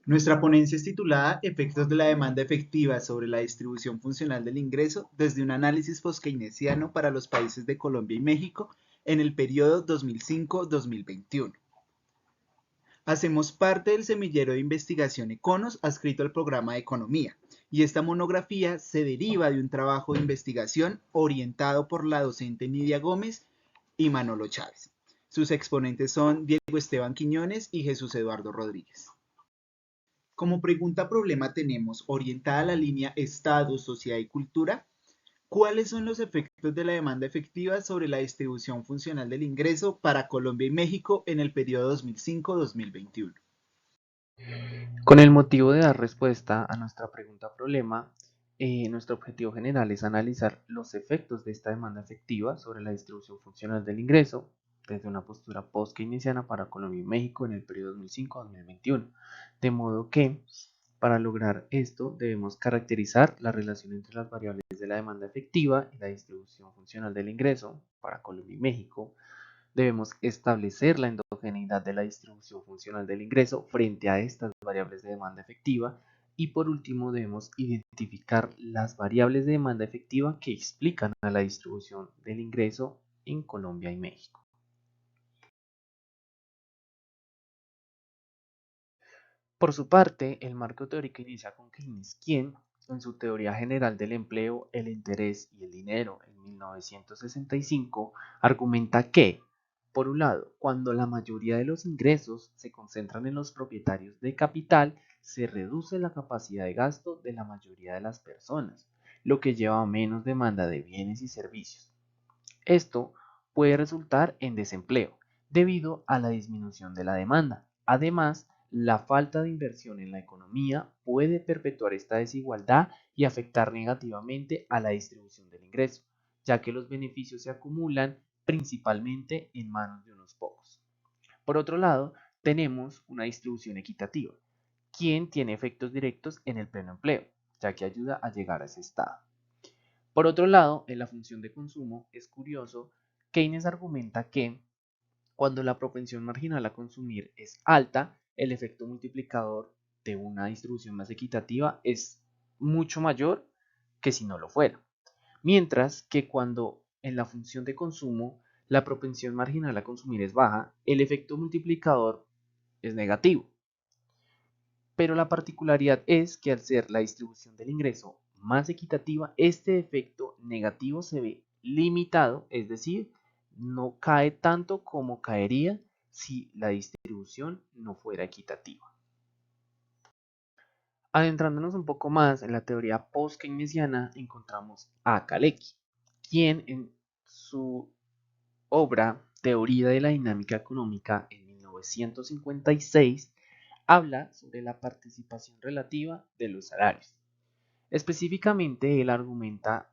Nuestra ponencia es titulada Efectos de la demanda efectiva sobre la distribución funcional del ingreso desde un análisis post-keynesiano para los países de Colombia y México en el periodo 2005-2021. Hacemos parte del semillero de investigación Econos adscrito al programa de Economía, y esta monografía se deriva de un trabajo de investigación orientado por la docente Nidia Gómez y Manolo Chávez. Sus exponentes son Diego Esteban Quiñones y Jesús Eduardo Rodríguez. Como pregunta problema tenemos, orientada a la línea Estado, Sociedad y Cultura, ¿cuáles son los efectos de la demanda efectiva sobre la distribución funcional del ingreso para Colombia y México en el periodo 2005-2021? Con el motivo de dar respuesta a nuestra pregunta problema, nuestro objetivo general es analizar los efectos de esta demanda efectiva sobre la distribución funcional del ingreso desde una postura post-keynesiana para Colombia y México en el periodo 2005-2021. De modo que, para lograr esto, debemos caracterizar la relación entre las variables de la demanda efectiva y la distribución funcional del ingreso para Colombia y México. Debemos establecer la endogeneidad de la distribución funcional del ingreso frente a estas variables de demanda efectiva y por último debemos identificar las variables de demanda efectiva que explican a la distribución del ingreso en Colombia y México. Por su parte, el marco teórico inicia con Keynes, quien, en su teoría general del empleo, el interés y el dinero en 1965, argumenta que, por un lado, cuando la mayoría de los ingresos se concentran en los propietarios de capital, se reduce la capacidad de gasto de la mayoría de las personas, lo que lleva a menos demanda de bienes y servicios. Esto puede resultar en desempleo debido a la disminución de la demanda. Además, la falta de inversión en la economía puede perpetuar esta desigualdad y afectar negativamente a la distribución del ingreso, ya que los beneficios se acumulan principalmente en manos de unos pocos. Por otro lado, tenemos una distribución equitativa, quien tiene efectos directos en el pleno empleo, ya que ayuda a llegar a ese estado. Por otro lado, en la función de consumo es curioso, Keynes argumenta que cuando la propensión marginal a consumir es alta, el efecto multiplicador de una distribución más equitativa es mucho mayor que si no lo fuera. Mientras que cuando en la función de consumo la propensión marginal a consumir es baja, el efecto multiplicador es negativo. Pero la particularidad es que al ser la distribución del ingreso más equitativa, este efecto negativo se ve limitado, es decir, no cae tanto como caería si la distribución no fuera equitativa. Adentrándonos un poco más en la teoría post-keynesiana, encontramos a Kalecki, quien en su obra Teoría de la Dinámica Económica en 1956 habla sobre la participación relativa de los salarios. Específicamente, él argumenta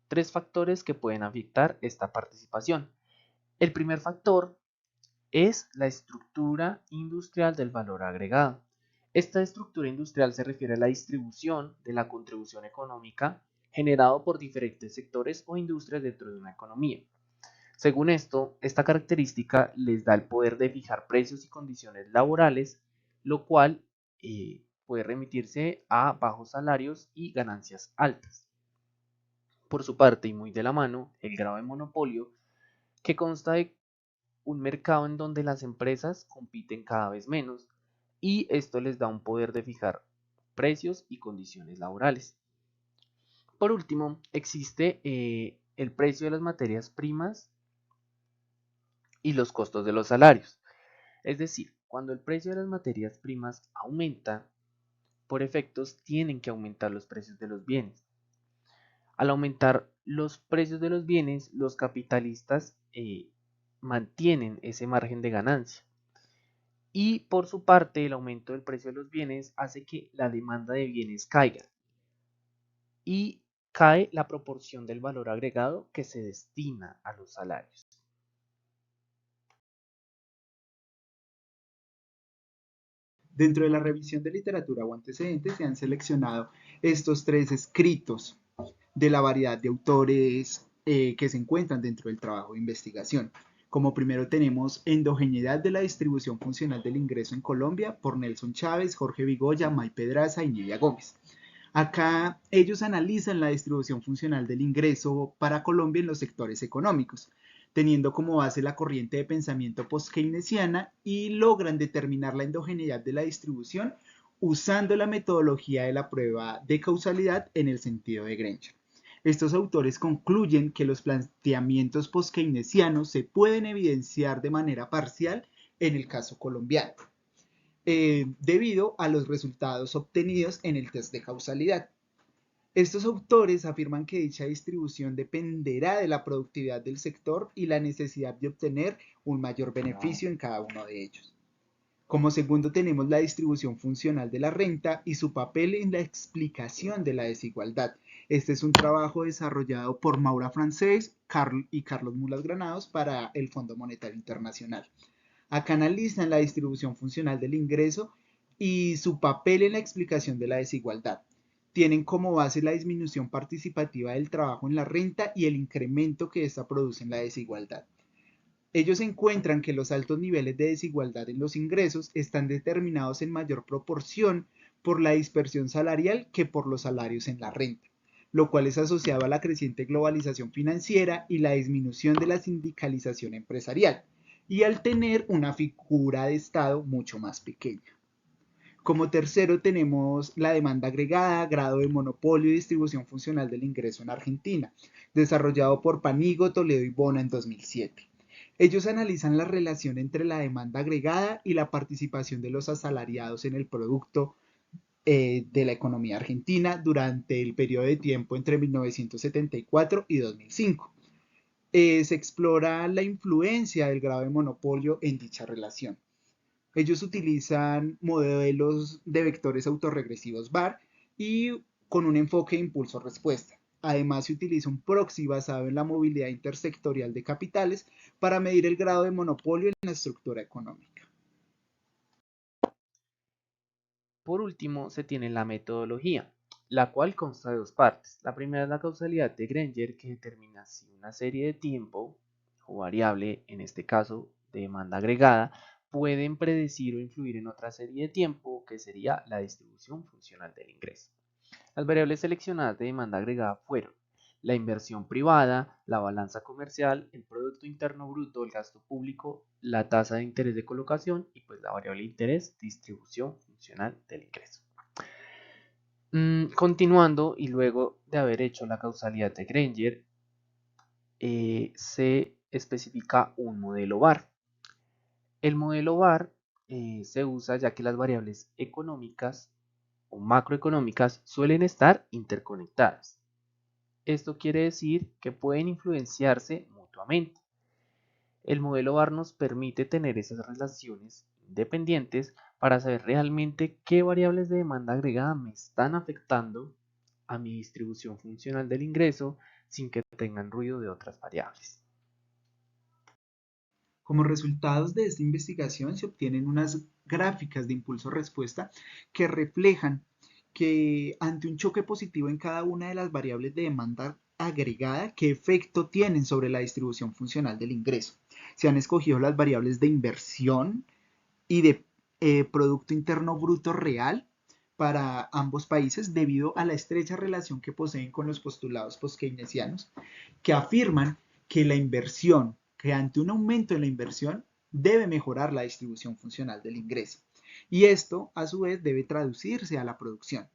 tres factores que pueden afectar esta participación. El primer factor es la estructura industrial del valor agregado. Esta estructura industrial se refiere a la distribución de la contribución económica generado por diferentes sectores o industrias dentro de una economía. Según esto, esta característica les da el poder de fijar precios y condiciones laborales, lo cual puede remitirse a bajos salarios y ganancias altas. Por su parte, y muy de la mano, el grado de monopolio, que consta de un mercado en donde las empresas compiten cada vez menos y esto les da un poder de fijar precios y condiciones laborales. Por último, existe el precio de las materias primas y los costos de los salarios. Es decir, cuando el precio de las materias primas aumenta, por efectos tienen que aumentar los precios de los bienes. Al aumentar los precios de los bienes, los capitalistas mantienen ese margen de ganancia. Y por su parte, el aumento del precio de los bienes hace que la demanda de bienes caiga y cae la proporción del valor agregado que se destina a los salarios. Dentro de la revisión de literatura o antecedentes se han seleccionado estos tres escritos de la variedad de autores que se encuentran dentro del trabajo de investigación. Como primero tenemos Endogeneidad de la distribución funcional del ingreso en Colombia por Nelson Chávez, Jorge Vigoya, May Pedraza y Nidia Gómez. Acá ellos analizan la distribución funcional del ingreso para Colombia en los sectores económicos, teniendo como base la corriente de pensamiento post-keynesiana y logran determinar la endogeneidad de la distribución usando la metodología de la prueba de causalidad en el sentido de Granger. Estos autores concluyen que los planteamientos post-keynesianos se pueden evidenciar de manera parcial en el caso colombiano, debido a los resultados obtenidos en el test de causalidad. Estos autores afirman que dicha distribución dependerá de la productividad del sector y la necesidad de obtener un mayor beneficio en cada uno de ellos. Como segundo tenemos la distribución funcional de la renta y su papel en la explicación de la desigualdad. Este es un trabajo desarrollado por Maura Francés y Carlos Mulas Granados para el Fondo Monetario Internacional. Acá analizan la distribución funcional del ingreso y su papel en la explicación de la desigualdad. Tienen como base la disminución participativa del trabajo en la renta y el incremento que ésta produce en la desigualdad. Ellos encuentran que los altos niveles de desigualdad en los ingresos están determinados en mayor proporción por la dispersión salarial que por los salarios en la renta, lo cual es asociado a la creciente globalización financiera y la disminución de la sindicalización empresarial, y al tener una figura de Estado mucho más pequeña. Como tercero tenemos la demanda agregada, grado de monopolio y distribución funcional del ingreso en Argentina, desarrollado por Panigo, Toledo y Bona en 2007. Ellos analizan la relación entre la demanda agregada y la participación de los asalariados en el producto de la economía argentina durante el periodo de tiempo entre 1974 y 2005. Se explora la influencia del grado de monopolio en dicha relación. Ellos utilizan modelos de vectores autorregresivos VAR y con un enfoque de impulso-respuesta. Además, se utiliza un proxy basado en la movilidad intersectorial de capitales para medir el grado de monopolio en la estructura económica. Por último, se tiene la metodología, la cual consta de dos partes. La primera es la causalidad de Granger, que determina si una serie de tiempo o variable, en este caso de demanda agregada, pueden predecir o influir en otra serie de tiempo, que sería la distribución funcional del ingreso. Las variables seleccionadas de demanda agregada fueron la inversión privada, la balanza comercial, el Producto Interno Bruto, el gasto público, la tasa de interés de colocación y pues la variable de interés, distribución funcional del ingreso. Continuando y luego de haber hecho la causalidad de Granger, se especifica un modelo VAR. El modelo VAR se usa ya que las variables económicas o macroeconómicas suelen estar interconectadas. Esto quiere decir que pueden influenciarse mutuamente. El modelo VAR nos permite tener esas relaciones independientes para saber realmente qué variables de demanda agregada me están afectando a mi distribución funcional del ingreso sin que tengan ruido de otras variables. Como resultados de esta investigación se obtienen unas gráficas de impulso-respuesta que reflejan que ante un choque positivo en cada una de las variables de demanda agregada, qué efecto tienen sobre la distribución funcional del ingreso. Se han escogido las variables de inversión y de Producto Interno Bruto Real para ambos países debido a la estrecha relación que poseen con los postulados post-keynesianos, que afirman que la inversión, que ante un aumento en la inversión, debe mejorar la distribución funcional del ingreso. Y esto, a su vez, debe traducirse a la producción.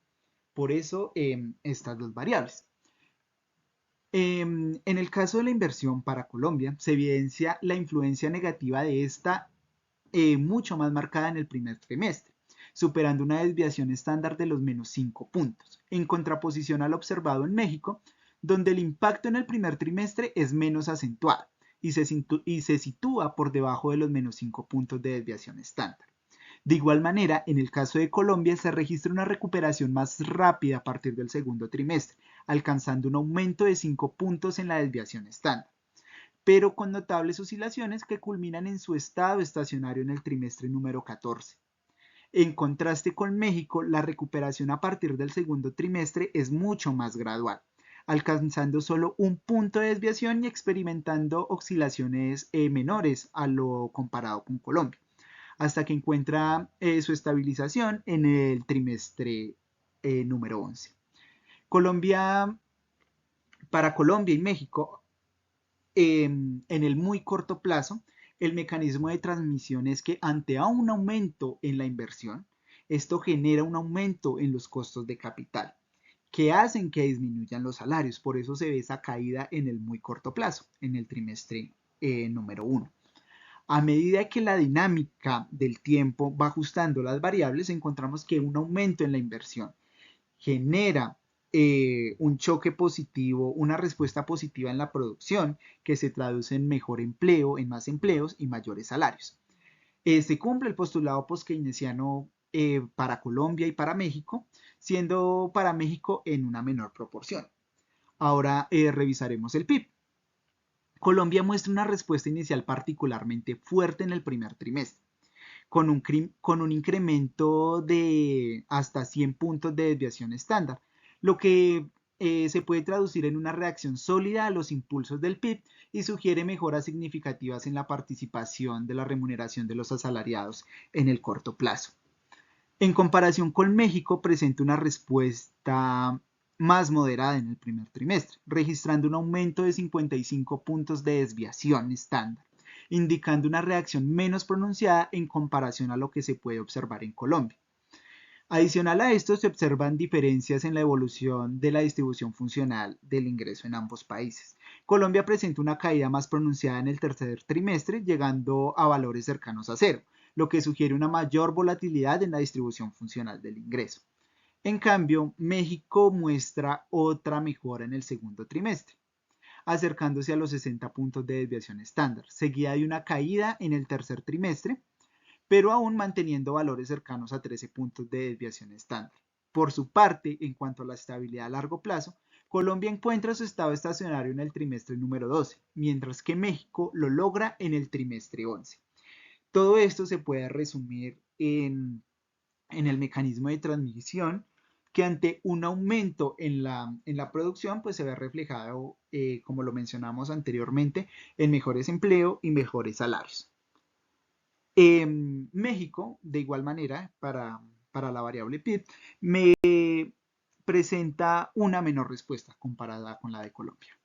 Por eso, estas dos variables. En el caso de la inversión para Colombia, se evidencia la influencia negativa de esta mucho más marcada en el primer trimestre, superando una desviación estándar de los menos 5 puntos, en contraposición al observado en México, donde el impacto en el primer trimestre es menos acentuado y se sitúa por debajo de los menos 5 puntos de desviación estándar. De igual manera, en el caso de Colombia se registra una recuperación más rápida a partir del segundo trimestre, alcanzando un aumento de 5 puntos en la desviación estándar, pero con notables oscilaciones que culminan en su estado estacionario en el trimestre número 14. En contraste con México, la recuperación a partir del segundo trimestre es mucho más gradual, alcanzando solo un punto de desviación y experimentando oscilaciones menores a lo comparado con Colombia, hasta que encuentra su estabilización en el trimestre número 11. Colombia, para Colombia y México, en el muy corto plazo, el mecanismo de transmisión es que ante un aumento en la inversión, esto genera un aumento en los costos de capital, que hacen que disminuyan los salarios. Por eso se ve esa caída en el muy corto plazo, en el trimestre número 1. A medida que la dinámica del tiempo va ajustando las variables, encontramos que un aumento en la inversión genera un choque positivo, una respuesta positiva en la producción que se traduce en mejor empleo, en más empleos y mayores salarios. Se cumple el postulado post-keynesiano para Colombia y para México, siendo para México en una menor proporción. Ahora revisaremos el PIB. Colombia muestra una respuesta inicial particularmente fuerte en el primer trimestre, con un incremento de hasta 100 puntos de desviación estándar, lo que se puede traducir en una reacción sólida a los impulsos del PIB y sugiere mejoras significativas en la participación de la remuneración de los asalariados en el corto plazo. En comparación con México, presenta una respuesta más moderada en el primer trimestre, registrando un aumento de 55 puntos de desviación estándar, indicando una reacción menos pronunciada en comparación a lo que se puede observar en Colombia. Adicional a esto, se observan diferencias en la evolución de la distribución funcional del ingreso en ambos países. Colombia presenta una caída más pronunciada en el tercer trimestre, llegando a valores cercanos a cero, lo que sugiere una mayor volatilidad en la distribución funcional del ingreso. En cambio, México muestra otra mejora en el segundo trimestre, acercándose a los 60 puntos de desviación estándar, seguida de una caída en el tercer trimestre, pero aún manteniendo valores cercanos a 13 puntos de desviación estándar. Por su parte, en cuanto a la estabilidad a largo plazo, Colombia encuentra su estado estacionario en el trimestre número 12, mientras que México lo logra en el trimestre 11. Todo esto se puede resumir en el mecanismo de transmisión, que ante un aumento en la producción, pues se ve reflejado, como lo mencionamos anteriormente, en mejores empleos y mejores salarios. México, de igual manera, para la variable PIB, me presenta una menor respuesta comparada con la de Colombia.